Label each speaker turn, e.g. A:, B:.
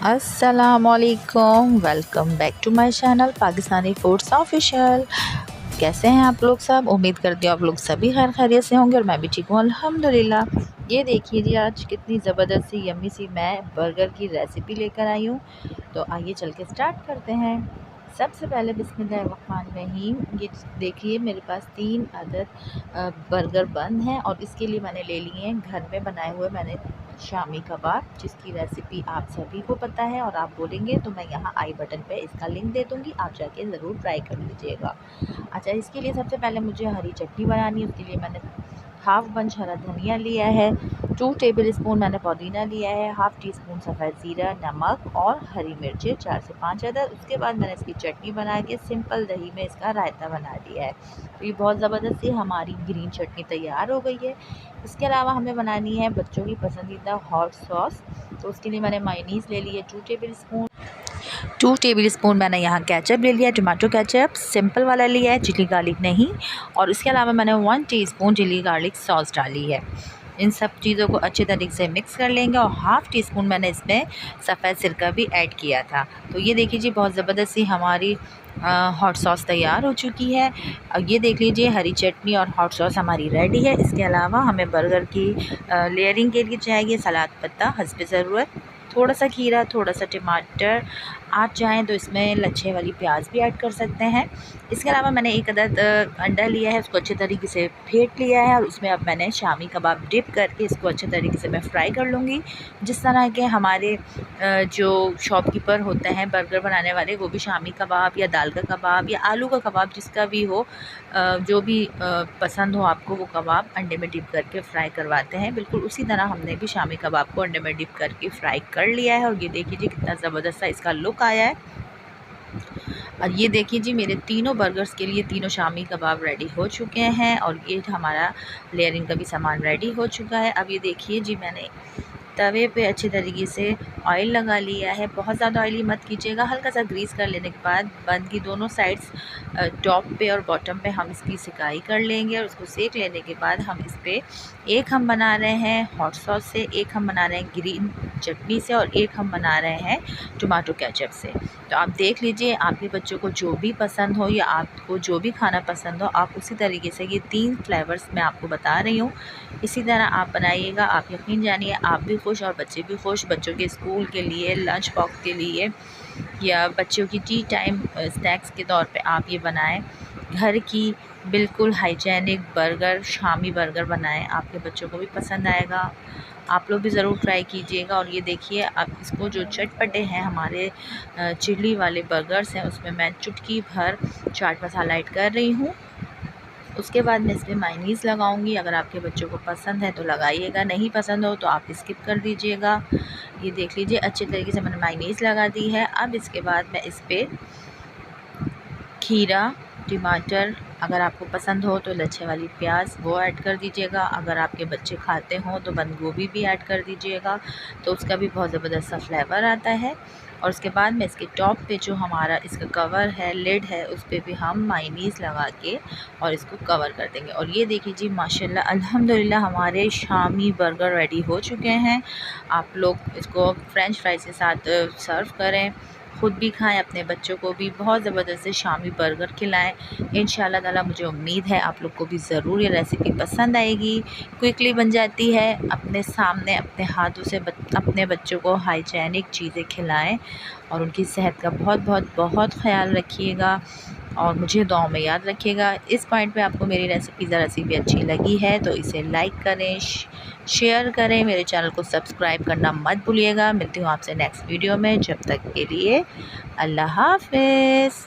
A: अस्सलामुअलैकुम, welcome back to my channel Pakistani foods official. कैसे हैं आप लोग सब? उम्मीद करती हूँ आप लोग सभी खैर खैरियत से होंगे और मैं भी ठीक हूँ अल्हम्दुलिल्लाह। ये देखिए जी, आज कितनी ज़बरदस्त सी यम्मी सी मैं बर्गर की रेसिपी लेकर आई हूँ। तो आइए चल के स्टार्ट करते हैं। सबसे पहले बिस्मिल्लाहिर्रहमानिर्रहीम, ये देखिए मेरे पास 3 अदद बर्गर बन हैं और इसके लिए मैंने ले लिए हैं घर में बनाए हुए मैंने शामी कबाब, जिसकी रेसिपी आप सभी को पता है और आप बोलेंगे तो मैं यहाँ आई बटन पे इसका लिंक दे दूँगी, आप जाके ज़रूर ट्राई कर लीजिएगा। अच्छा, इसके लिए सबसे पहले मुझे हरी चटनी बनानी है। उसके लिए मैंने हाफ़ बंच हरा धनिया लिया है, 2 टेबल स्पून मैंने पुदीना लिया है, हाफ़ टी स्पून सफ़ेद ज़ीरा, नमक और हरी मिर्चें 4 से 5 अदद। उसके बाद मैंने इसकी चटनी बना के सिंपल दही में इसका रायता बना दिया है। तो ये बहुत ज़बरदस्त सी हमारी ग्रीन चटनी तैयार हो गई है। इसके अलावा हमें बनानी है बच्चों की पसंदीदा हॉट सॉस। तो उसके लिए मैंने मायोनीज़ ले ली है 2 टेबल स्पून मैंने यहाँ केचप ले लिया है, टमाटो केचप सिंपल वाला लिया है, चिली गार्लिक नहीं। और इसके अलावा मैंने 1 टीस्पून चिली गार्लिक सॉस डाली है। इन सब चीज़ों को अच्छे तरीके से मिक्स कर लेंगे और हाफ़ टी स्पून मैंने इसमें सफ़ेद सिरका भी ऐड किया था। तो ये देखिए जी, बहुत ज़बरदस्त सी हमारी हॉट सॉस तैयार हो चुकी है। ये देख लीजिए, हरी चटनी और हॉट सॉस हमारी रेडी है। इसके अलावा हमें बर्गर की लेयरिंग के लिए चाहिए सलाद पत्ता हस्ब ज़रूरत, थोड़ा सा खीरा, थोड़ा सा टमाटर, आप चाहें तो इसमें लच्छे वाली प्याज भी ऐड कर सकते हैं। इसके अलावा मैंने 1 अदद अंडा लिया है, उसको अच्छे तरीके से फेंट लिया है और उसमें अब मैंने शामी कबाब डिप करके इसको अच्छे तरीके से मैं फ्राई कर लूँगी। जिस तरह के हमारे जो शॉपकीपर होते हैं बर्गर बनाने वाले, वो भी शामी कबाब या दाल का कबाब या आलू का कबाब जिसका भी हो, जो भी पसंद हो आपको, वो कबाब अंडे में डिप करके फ्राई करवाते हैं। बिल्कुल उसी तरह हमने भी शामी कबाब को अंडे में डिप करके फ्राई कर लिया है और ये देखिए जी, कितना ज़बरदस्त सा इसका लुक आया है। और ये देखिए जी, मेरे तीनों बर्गर्स के लिए तीनों शामी कबाब रेडी हो चुके हैं और ये हमारा लेयरिंग का भी सामान रेडी हो चुका है। अब ये देखिए जी, मैंने तवे पे अच्छे तरीके से ऑयल लगा लिया है। बहुत ज़्यादा ऑयली मत कीजिएगा, हल्का सा ग्रीस कर लेने के बाद बन की दोनों साइड्स टॉप पे और बॉटम पे हम इसकी सिकाई कर लेंगे और उसको सेक लेने के बाद हम इस पे एक हम बना रहे हैं हॉट सॉस से, एक हम बना रहे हैं ग्रीन चटनी से और एक हम बना रहे हैं टमाटो केचप से। तो आप देख लीजिए, आपके बच्चों को जो भी पसंद हो या आपको जो भी खाना पसंद हो, आप उसी तरीके से ये 3 फ्लेवर्स मैं आपको बता रही हूँ, इसी तरह आप बनाइएगा। आप यकीन जानिए, आप भी खुश और बच्चे भी खुश। बच्चों के स्कूल के लिए, लंच बॉक्स के लिए या बच्चों की टी टाइम स्नैक्स के तौर पे आप ये बनाएं। घर की बिल्कुल हाइजेनिक बर्गर, शामी बर्गर बनाएं, आपके बच्चों को भी पसंद आएगा। आप लोग भी ज़रूर ट्राई कीजिएगा। और ये देखिए, आप इसको जो चटपटे हैं हमारे चिली वाले बर्गर्स हैं, उसमें मैं चुटकी भर चाट मसाला ऐड कर रही हूँ। उसके बाद मैं इसमें मायोनीज़ लगाऊंगी। अगर आपके बच्चों को पसंद है तो लगाइएगा, नहीं पसंद हो तो आप स्किप कर दीजिएगा। ये देख लीजिए, अच्छे तरीके से मैंने मायोनीज़ लगा दी है। अब इसके बाद मैं इस पर खीरा, टमाटर, अगर आपको पसंद हो तो लच्छे वाली प्याज वो ऐड कर दीजिएगा। अगर आपके बच्चे खाते हों तो बंद गोभी भी ऐड कर दीजिएगा, तो उसका भी बहुत ज़बरदस्त सा फ्लेवर आता है। और उसके बाद में इसके टॉप पे जो हमारा इसका कवर है, लिड है, उस पर भी हम मायोनीज़ लगा के और इसको कवर कर देंगे। और ये देखिए जी, माशाल्लाह अल्हम्दुलिल्लाह हमारे शामी बर्गर रेडी हो चुके हैं। आप लोग इसको फ्रेंच फ्राइज के साथ सर्व करें, ख़ुद भी खाएं, अपने बच्चों को भी बहुत ज़बरदस्त से शामी बर्गर खिलाएं। इंशाल्लाह ताला मुझे उम्मीद है आप लोग को भी ज़रूर ये रेसिपी पसंद आएगी। क्विकली बन जाती है, अपने सामने अपने हाथों से अपने बच्चों को हाइजेनिक चीज़ें खिलाएं और उनकी सेहत का बहुत बहुत बहुत ख़्याल रखिएगा और मुझे दुआओं में याद रखिएगा। इस पॉइंट पे आपको मेरी रेसिपी ज़रा सी भी अच्छी लगी है तो इसे लाइक करें, शेयर करें, मेरे चैनल को सब्सक्राइब करना मत भूलिएगा। मिलती हूँ आपसे नेक्स्ट वीडियो में, जब तक के लिए अल्लाह हाफ़िज़।